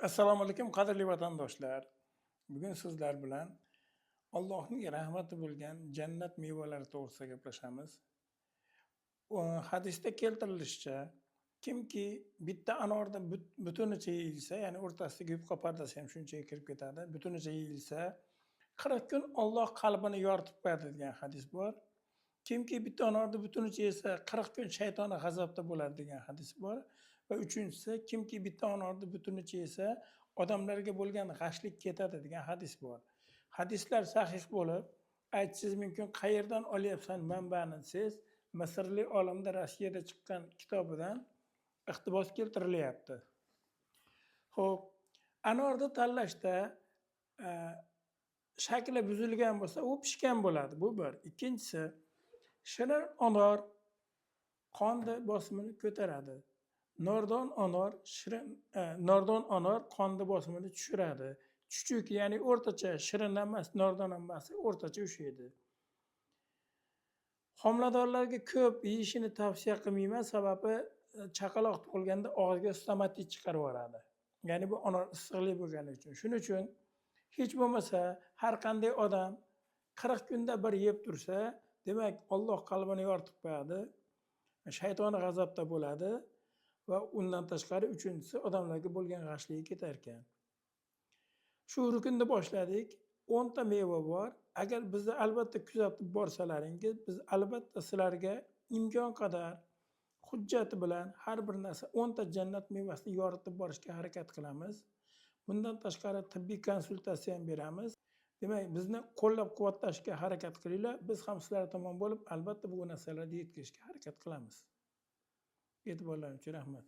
Assalomu alaykum, qadrli vatandoshlar. Bugun sizlar bilan Allohning rahmati bo'lgan jannat mevalari to'g'risida gaplashamiz. Hadisda keltirilishicha, kimki bitta anorni butunicha yeyilsa, ya'ni o'rtasidagi yupqa pardasi ham shunchaga kirib ketadi, butunicha yeyilsa, 40 kun Alloh qalbini yoritib qo'yadi degan hadis bor. Kimki bitta anorni butunicha yesa, 40 kun shaytoni g'azabda bo'ladi degan hadis bor. Va uchinchisi, kimki bitta anorni butunicha yesa, odamlarga bo'lgan g'ashlik ketadi degan hadis bor. Hadislar sahih bo'lib, aytishingiz mumkin, qayerdan olyapsan manbani desangiz, Misrli olimda Rossiyada chiqqan kitobidan iqtibos keltirilyapti. Xo'p, anorni tanlashda shakli buzilgan bo'lsa, u pishgan bo'ladi. Bu bir. Ikkinchisi, shirin anor qonni bosimini ko'taradi. Nordon anor qonni bosimini tushiradi. Chuchuk, ya'ni o'rtacha, shirin emas, nordon emas, o'rtacha ushlaydi. Homiladorlarga ko'p yeyishini tavsiya qilmayman, sababi chaqaloq tug'ilganda og'izga stomatit chiqarib yuboradi. Ya'ni bu anor issiqlik bo'lgani uchun. Shuning uchun hech bo'lmasa har qanday odam 40 kunda bir yeb tursa, demak Alloh qalbini yoritib qo'yadi. Shaytoni g'azabda bo'ladi va undan tashqari uchinchisi odamlarga bo'lgan g'ashligi ketar ekan. Shu rukunda boshladik. 10 ta meva bor. Agar bizni albatta kuzatib borsalaringiz, biz albatta sizlarga imkon qadar hujjati bilan har bir narsa 10 ta jannat mevasini yoritib borishga harakat qilamiz. Bundan tashqari tibbiy konsultatsiya ham beramiz. Demak, bizni qo'llab-quvvatlashga harakat qilinglar. Biz ham sizlar tomon bo'lib, albatta bu narsalarni yetkazishga harakat qilamiz. E'tiborlaringiz uchun rahmat.